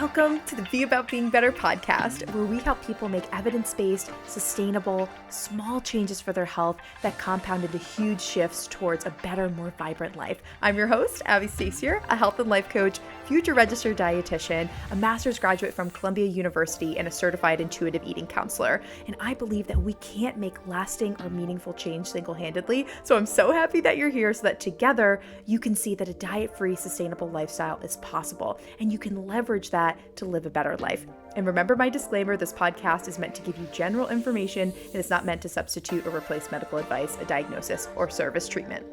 Welcome to the Be About Being Better podcast, where we help people make evidence-based, sustainable, small changes for their health that compound into huge shifts towards a better, more vibrant life. I'm your host, Abby Stasier, a health and life coach, future registered dietitian, a master's graduate from Columbia University, and a certified intuitive eating counselor. And I believe that we can't make lasting or meaningful change single-handedly. So I'm so happy that you're here so that together you can see that a diet-free, sustainable lifestyle is possible, and you can leverage that to live a better life. And remember my disclaimer, this podcast is meant to give you general information and it's not meant to substitute or replace medical advice, a diagnosis, or service treatment.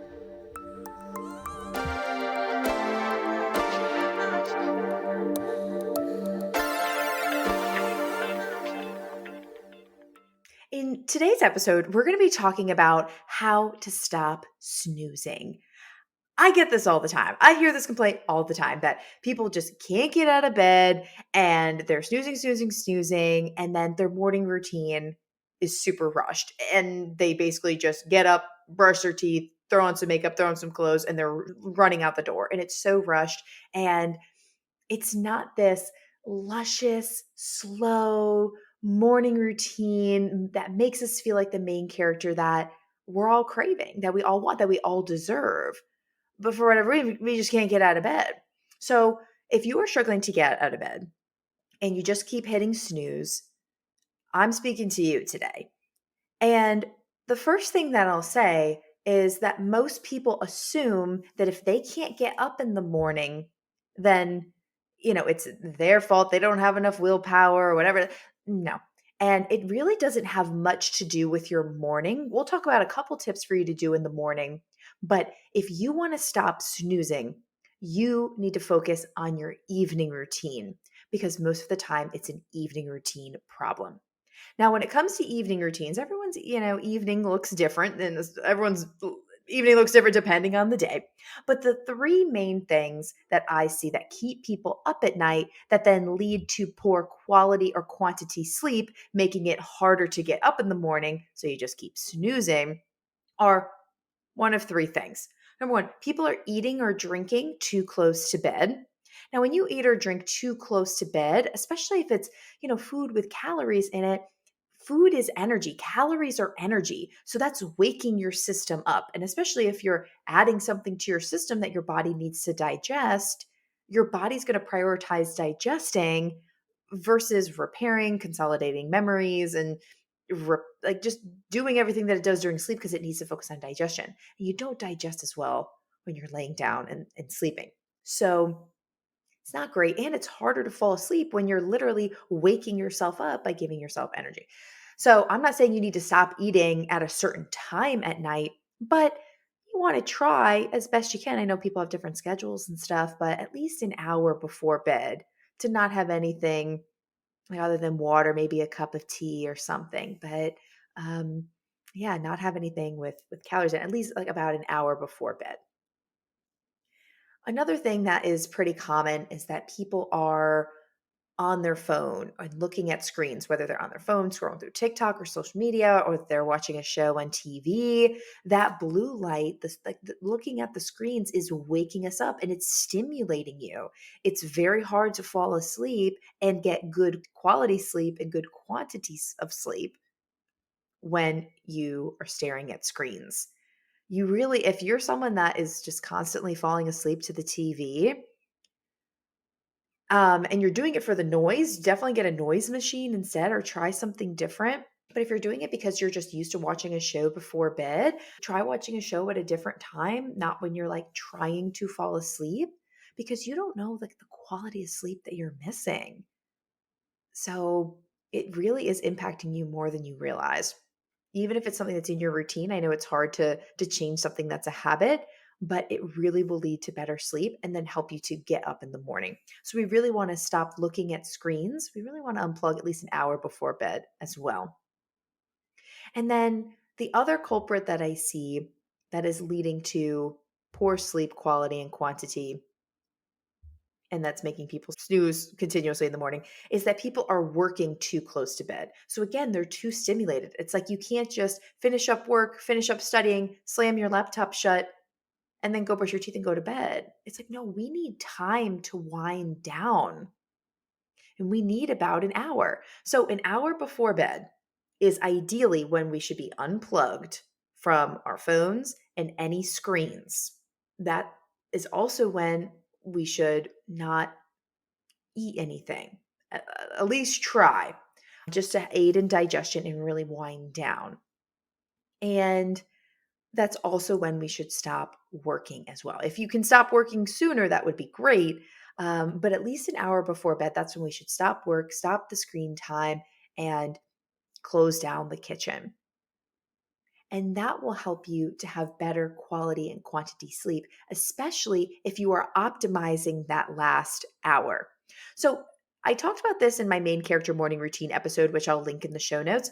In today's episode, we're going to be talking about how to stop snoozing. I get this all the time. I hear this complaint all the time that people just can't get out of bed and they're snoozing, and then their morning routine is super rushed. And they basically just get up, brush their teeth, throw on some makeup, throw on some clothes, and they're running out the door. And it's so rushed. And it's not this luscious, slow morning routine that makes us feel like the main character that we're all craving, that we all want, that we all deserve. But for whatever reason, we just can't get out of bed. So if you are struggling to get out of bed and you just keep hitting snooze, I'm speaking to you today. And the first thing that I'll say is that most people assume that if they can't get up in the morning, then, it's their fault. They don't have enough willpower or whatever. No. And it really doesn't have much to do with your morning. We'll talk about a couple tips for you to do in the morning. But if you want to stop snoozing, you need to focus on your evening routine because most of the time it's an evening routine problem. Now, when it comes to evening routines, everyone's, evening looks different and everyone's evening looks different depending on the day. But the three main things that I see that keep people up at night that then lead to poor quality or quantity sleep, making it harder to get up in the morning, so you just keep snoozing, are one of three things. Number one, people are eating or drinking too close to bed. Now, when you eat or drink too close to bed, especially if it's, food with calories in it, food is energy. Calories are energy. So that's waking your system up. And especially if you're adding something to your system that your body needs to digest, your body's going to prioritize digesting versus repairing, consolidating memories, and just doing everything that it does during sleep because it needs to focus on digestion. And you don't digest as well when you're laying down and sleeping. So it's not great. And it's harder to fall asleep when you're literally waking yourself up by giving yourself energy. So I'm not saying you need to stop eating at a certain time at night, but you want to try as best you can. I know people have different schedules and stuff, but at least an hour before bed to not have anything other than water, maybe a cup of tea or something. But not have anything with calories in, at least like about an hour before bed. Another thing that is pretty common is that people are on their phone and looking at screens, whether they're on their phone, scrolling through TikTok or social media, or they're watching a show on TV. That blue light, looking at the screens is waking us up and it's stimulating you. It's very hard to fall asleep and get good quality sleep and good quantities of sleep when you are staring at screens. If you're someone that is just constantly falling asleep to the TV, and you're doing it for the noise, definitely get a noise machine instead or try something different. But if you're doing it because you're just used to watching a show before bed, try watching a show at a different time, not when you're trying to fall asleep, because you don't know the quality of sleep that you're missing. So it really is impacting you more than you realize. Even if it's something that's in your routine, I know it's hard to change something that's a habit, but it really will lead to better sleep and then help you to get up in the morning. So we really want to stop looking at screens. We really want to unplug at least an hour before bed as well. And then the other culprit that I see that is leading to poor sleep quality and quantity, and that's making people snooze continuously in the morning, is that people are working too close to bed. So again, they're too stimulated. It's like you can't just finish up work, finish up studying, slam your laptop shut, and then go brush your teeth and go to bed. It's like, no, we need time to wind down. and we need about an hour. So an hour before bed is ideally when we should be unplugged from our phones and any screens. That is also when we should not eat anything, at least try, just to aid in digestion and really wind down. And that's also when we should stop working as well. If you can stop working sooner, that would be great. But at least an hour before bed, that's when we should stop work, stop the screen time, and close down the kitchen. And that will help you to have better quality and quantity sleep, especially if you are optimizing that last hour. So, I talked about this in my main character morning routine episode, which I'll link in the show notes.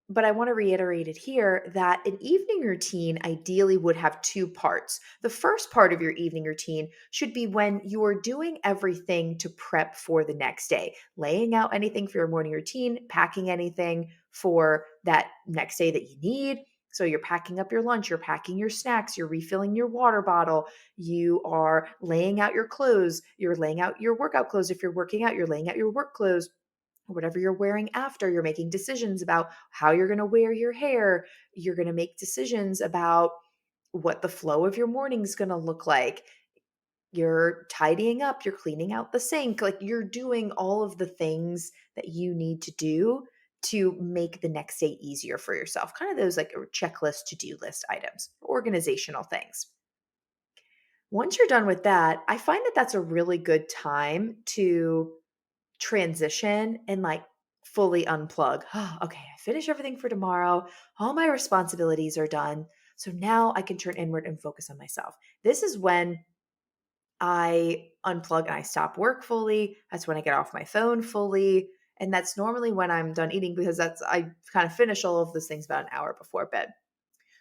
But I want to reiterate it here that an evening routine ideally would have two parts. The first part of your evening routine should be when you're doing everything to prep for the next day, laying out anything for your morning routine, packing anything for that next day that you need. So you're packing up your lunch, you're packing your snacks, you're refilling your water bottle, you are laying out your clothes, you're laying out your workout clothes. If you're working out, you're laying out your work clothes, whatever you're wearing after. You're making decisions about how you're going to wear your hair. You're going to make decisions about what the flow of your morning is going to look like. You're tidying up, you're cleaning out the sink. Like, you're doing all of the things that you need to do to make the next day easier for yourself. Kind of those like checklist, to-do list items, organizational things. Once you're done with that, I find that that's a really good time to transition and like fully unplug. Oh, okay, I finished everything for tomorrow. All my responsibilities are done. So now I can turn inward and focus on myself. This is when I unplug and I stop work fully. That's when I get off my phone fully. And that's normally when I'm done eating, because I kind of finish all of those things about an hour before bed.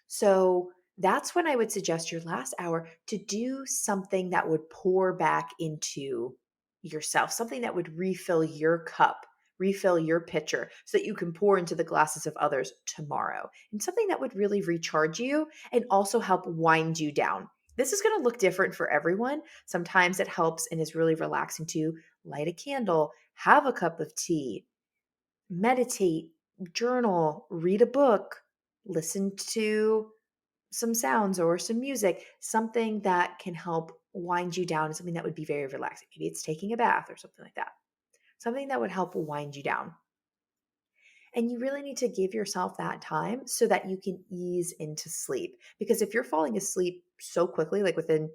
So that's when I would suggest your last hour to do something that would pour back into yourself, something that would refill your cup, refill your pitcher so that you can pour into the glasses of others tomorrow, and something that would really recharge you and also help wind you down. This is going to look different for everyone. Sometimes it helps and is really relaxing to light a candle, have a cup of tea, meditate, journal, read a book, listen to some sounds or some music, something that can help wind you down, something that would be very relaxing. Maybe it's taking a bath or something like that. Something that would help wind you down. And you really need to give yourself that time so that you can ease into sleep. Because if you're falling asleep so quickly, like within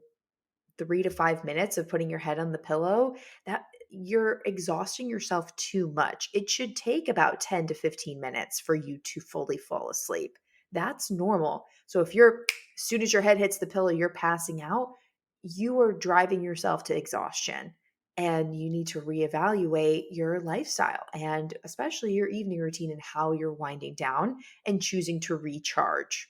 3 to 5 minutes of putting your head on the pillow, that you're exhausting yourself too much. It should take about 10 to 15 minutes for you to fully fall asleep. That's normal. So if you're, as soon as your head hits the pillow, you're passing out, you are driving yourself to exhaustion. And you need to reevaluate your lifestyle and especially your evening routine and how you're winding down and choosing to recharge.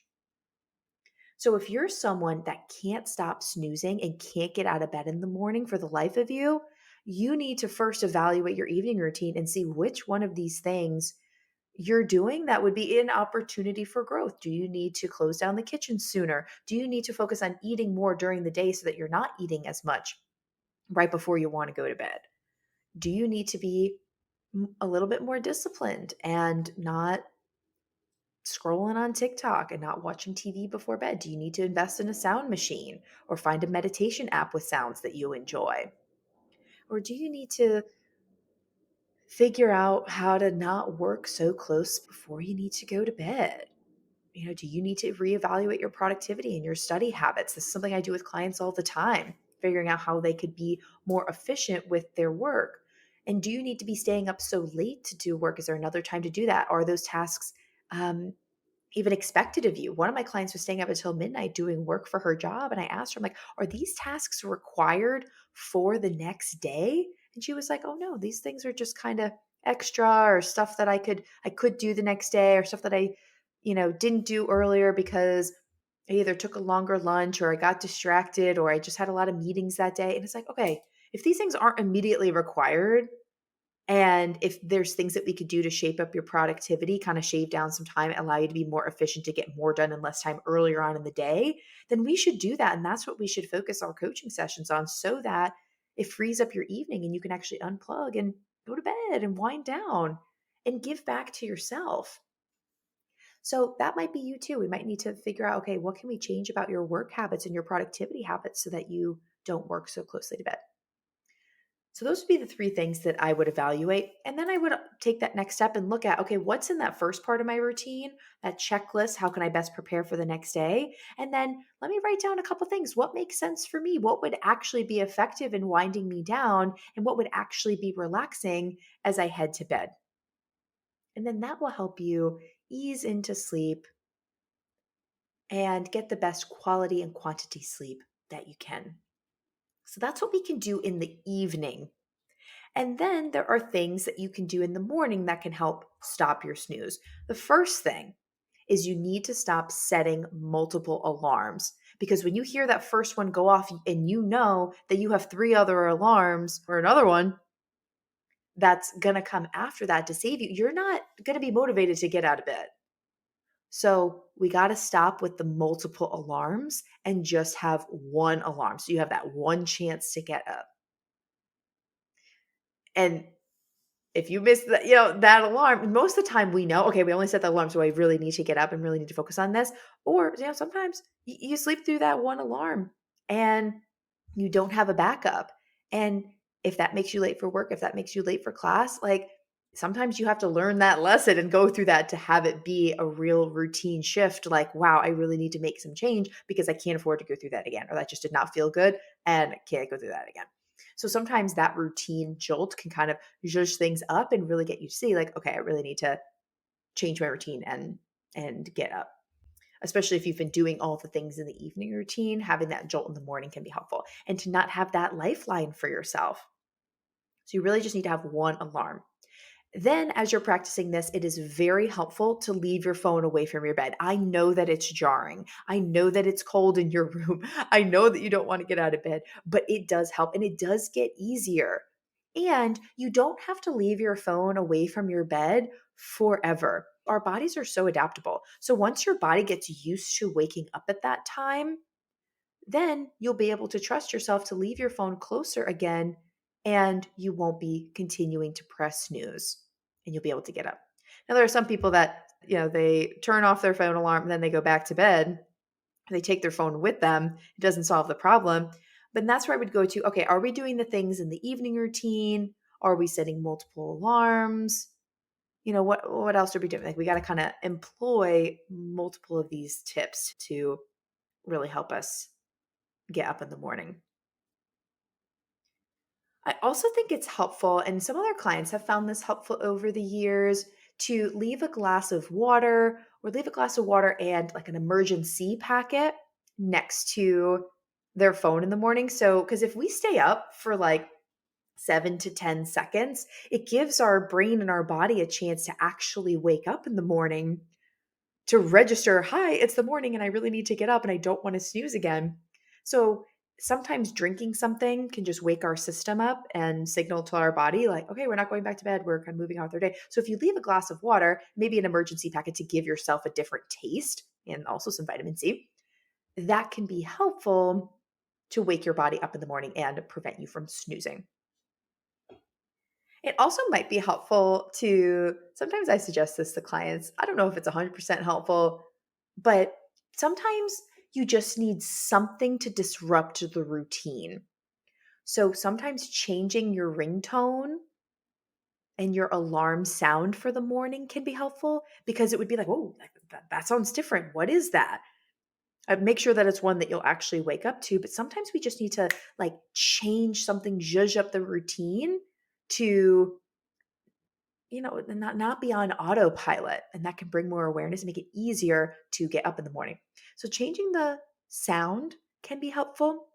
So if you're someone that can't stop snoozing and can't get out of bed in the morning for the life of you, you need to first evaluate your evening routine and see which one of these things you're doing that would be an opportunity for growth. Do you need to close down the kitchen sooner? Do you need to focus on eating more during the day so that you're not eating as much right before you want to go to bed? Do you need to be a little bit more disciplined and not scrolling on TikTok and not watching TV before bed? Do you need to invest in a sound machine or find a meditation app with sounds that you enjoy? Or do you need to figure out how to not work so close before you need to go to bed? Do you need to reevaluate your productivity and your study habits? This is something I do with clients all the time, figuring out how they could be more efficient with their work. And do you need to be staying up so late to do work? Is there another time to do that? Are those tasks even expected of you? One of my clients was staying up until midnight doing work for her job. And I asked her, I'm like, are these tasks required for the next day? And she was like, oh no, these things are just kind of extra, or stuff that I could do the next day, or stuff that I, didn't do earlier because I either took a longer lunch or I got distracted or I just had a lot of meetings that day. And it's like, okay, if these things aren't immediately required, and if there's things that we could do to shape up your productivity, kind of shave down some time, allow you to be more efficient, to get more done in less time earlier on in the day, then we should do that. And that's what we should focus our coaching sessions on, so that It frees up your evening and you can actually unplug and go to bed and wind down and give back to yourself. So that might be you too. We might need to figure out, okay, what can we change about your work habits and your productivity habits so that you don't work so closely to bed? So those would be the three things that I would evaluate. And then I would take that next step and look at, okay, what's in that first part of my routine, that checklist? How can I best prepare for the next day? And then let me write down a couple things. What makes sense for me? What would actually be effective in winding me down? And what would actually be relaxing as I head to bed? And then that will help you ease into sleep and get the best quality and quantity sleep that you can. So that's what we can do in the evening. And then there are things that you can do in the morning that can help stop your snooze. The first thing is you need to stop setting multiple alarms, because when you hear that first one go off and you know that you have three other alarms or another one that's going to come after that to save you, you're not going to be motivated to get out of bed. So we got to stop with the multiple alarms and just have one alarm. So you have that one chance to get up. And if you miss that, that alarm, most of the time we know, okay, we only set the alarm, so I really need to get up and really need to focus on this. Or, sometimes you sleep through that one alarm and you don't have a backup. And if that makes you late for work, if that makes you late for class, like sometimes you have to learn that lesson and go through that to have it be a real routine shift. Like, wow, I really need to make some change because I can't afford to go through that again, or that just did not feel good and I can't go through that again. So sometimes that routine jolt can kind of zhuzh things up and really get you to see like, okay, I really need to change my routine and get up. Especially if you've been doing all the things in the evening routine, having that jolt in the morning can be helpful, and to not have that lifeline for yourself. So you really just need to have one alarm. Then as you're practicing this, it is very helpful to leave your phone away from your bed. I know that it's jarring. I know that it's cold in your room. I know that you don't want to get out of bed, but it does help and it does get easier. And you don't have to leave your phone away from your bed forever. Our bodies are so adaptable. So once your body gets used to waking up at that time, then you'll be able to trust yourself to leave your phone closer again, and you won't be continuing to press snooze, and you'll be able to get up. Now, there are some people that, they turn off their phone alarm and then they go back to bed. They take their phone with them. It doesn't solve the problem. But that's where I would go to, okay, are we doing the things in the evening routine? Are we setting multiple alarms? What else are we doing? Like, we got to kind of employ multiple of these tips to really help us get up in the morning. I also think it's helpful, and some other clients have found this helpful over the years, to leave a glass of water and like an emergency packet next to their phone in the morning. So, because if we stay up for like 7 to 10 seconds, it gives our brain and our body a chance to actually wake up in the morning, to register, hi, it's the morning and I really need to get up and I don't want to snooze again. So sometimes drinking something can just wake our system up and signal to our body like, okay, we're not going back to bed. We're kind of moving on with our day. So if you leave a glass of water, maybe an emergency packet to give yourself a different taste and also some vitamin C, that can be helpful to wake your body up in the morning and prevent you from snoozing. It also might be helpful to, sometimes I suggest this to clients. I don't know if it's 100% helpful, but sometimes you just need something to disrupt the routine. So sometimes changing your ringtone and your alarm sound for the morning can be helpful, because it would be like, oh, that sounds different. What is that? Make sure that it's one that you'll actually wake up to. But sometimes we just need to like change something, zhuzh up the routine to, not be on autopilot, and that can bring more awareness and make it easier to get up in the morning. So changing the sound can be helpful.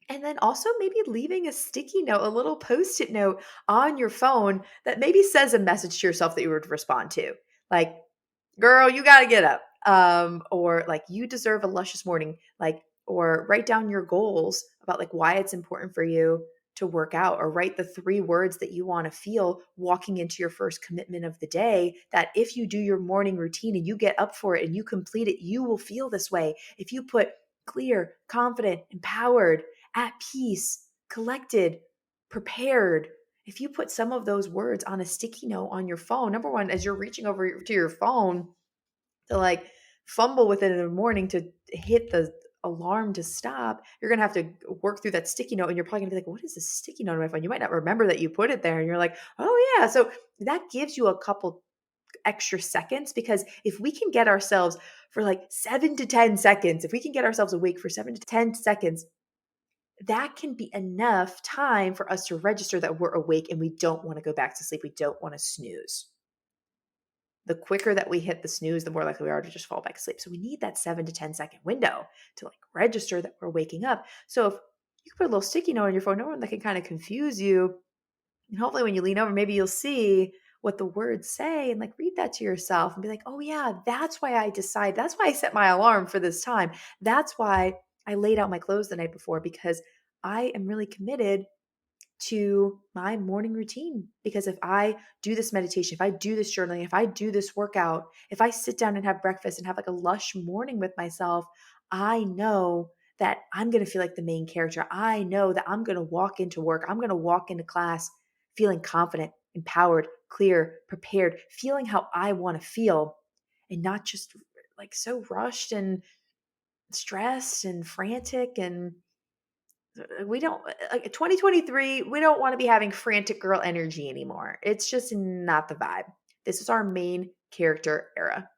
And then also maybe leaving a sticky note, a little post-it note on your phone that maybe says a message to yourself that you would respond to. Like, girl, you got to get up. Or like, you deserve a luscious morning. Like, or write down your goals about like why it's important for you to work out, or write the 3 words that you want to feel walking into your first commitment of the day, that if you do your morning routine and you get up for it and you complete it, you will feel this way. If you put clear, confident, empowered, at peace, collected, prepared. If you put some of those words on a sticky note on your phone, number one, as you're reaching over to your phone to like fumble with it in the morning to hit the alarm to stop, you're going to have to work through that sticky note and you're probably going to be like, what is this sticky note on my phone? You might not remember that you put it there and you're like, oh yeah. So that gives you a couple extra seconds, because if we can get ourselves for like 7 to 10 seconds, if we can get ourselves awake for 7 to 10 seconds, that can be enough time for us to register that we're awake and we don't want to go back to sleep. We don't want to snooze. The quicker that we hit the snooze, the more likely we are to just fall back asleep. So we need that 7 to 10 second window to like register that we're waking up. So if you put a little sticky note on your phone, no one that can kind of confuse you. And hopefully when you lean over, maybe you'll see what the words say and like read that to yourself and be like, oh yeah, that's why that's why I set my alarm for this time. That's why I laid out my clothes the night before, because I am really committed to my morning routine. Because if I do this meditation, if I do this journaling, if I do this workout, if I sit down and have breakfast and have like a lush morning with myself, I know that I'm going to feel like the main character. I know that I'm going to walk into work. I'm going to walk into class feeling confident, empowered, clear, prepared, feeling how I want to feel, and not just like so rushed and stressed and frantic. And we don't, like 2023, we don't want to be having frantic girl energy anymore. It's just not the vibe. This is our main character era.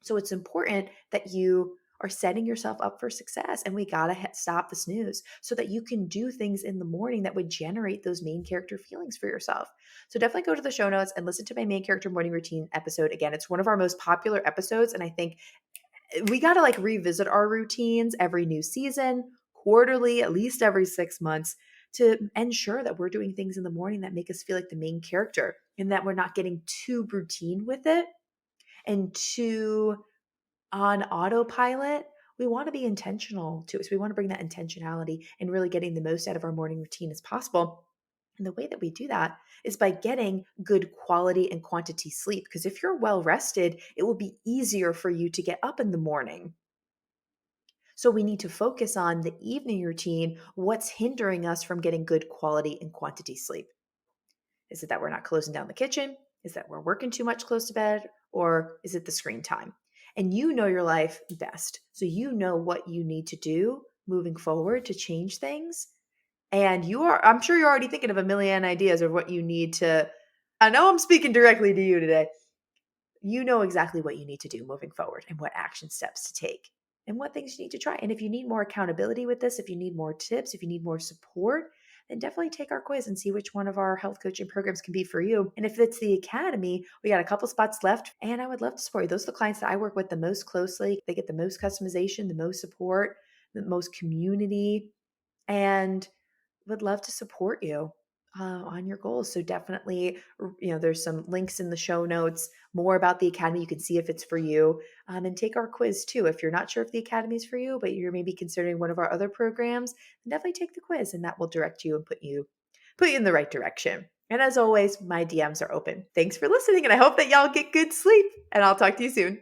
So it's important that you are setting yourself up for success, and we got to stop the snooze so that you can do things in the morning that would generate those main character feelings for yourself. So definitely go to the show notes and listen to my main character morning routine episode. Again, it's one of our most popular episodes, and I think we got to like revisit our routines every new season, quarterly, at least every 6 months, to ensure that we're doing things in the morning that make us feel like the main character and that we're not getting too routine with it and too on autopilot. We want to be intentional too. So we want to bring that intentionality and really getting the most out of our morning routine as possible. And the way that we do that is by getting good quality and quantity sleep. Because if you're well rested, it will be easier for you to get up in the morning. So we need to focus on the evening routine. What's hindering us from getting good quality and quantity sleep? Is it that we're not closing down the kitchen? Is that we're working too much close to bed? Or is it the screen time? And you know your life best. So you know what you need to do moving forward to change things. And I'm sure you're already thinking of a million ideas of what you need to, I know I'm speaking directly to you today. You know exactly what you need to do moving forward and what action steps to take and what things you need to try. And if you need more accountability with this, if you need more tips, if you need more support, then definitely take our quiz and see which one of our health coaching programs can be for you. And if it's the Academy, we got a couple spots left and I would love to support you. Those are the clients that I work with the most closely. They get the most customization, the most support, the most community, and would love to support you on your goals. So definitely, there's some links in the show notes, more about the Academy. You can see if it's for you, and take our quiz too. If you're not sure if the Academy is for you, but you're maybe considering one of our other programs, then definitely take the quiz, and that will direct you and put you in the right direction. And as always, my DMs are open. Thanks for listening, and I hope that y'all get good sleep, and I'll talk to you soon.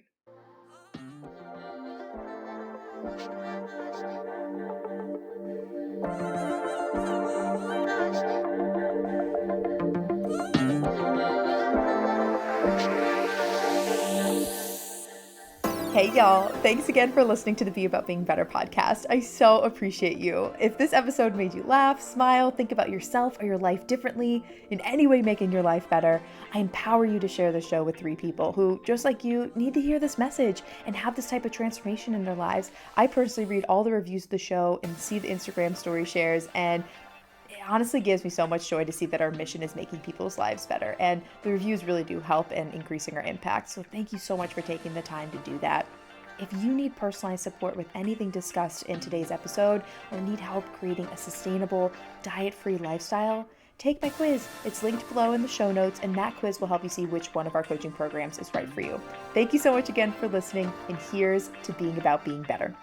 Hey y'all, thanks again for listening to the Be About Being Better podcast. I so appreciate you. If this episode made you laugh, smile, think about yourself or your life differently, in any way making your life better, I empower you to share the show with 3 people who, just like you, need to hear this message and have this type of transformation in their lives. I personally read all the reviews of the show and see the Instagram story shares, and it honestly gives me so much joy to see that our mission is making people's lives better. And the reviews really do help in increasing our impact. So thank you so much for taking the time to do that. If you need personalized support with anything discussed in today's episode or need help creating a sustainable, diet-free lifestyle, take my quiz. It's linked below in the show notes, and that quiz will help you see which one of our coaching programs is right for you. Thank you so much again for listening, and here's to being about being better.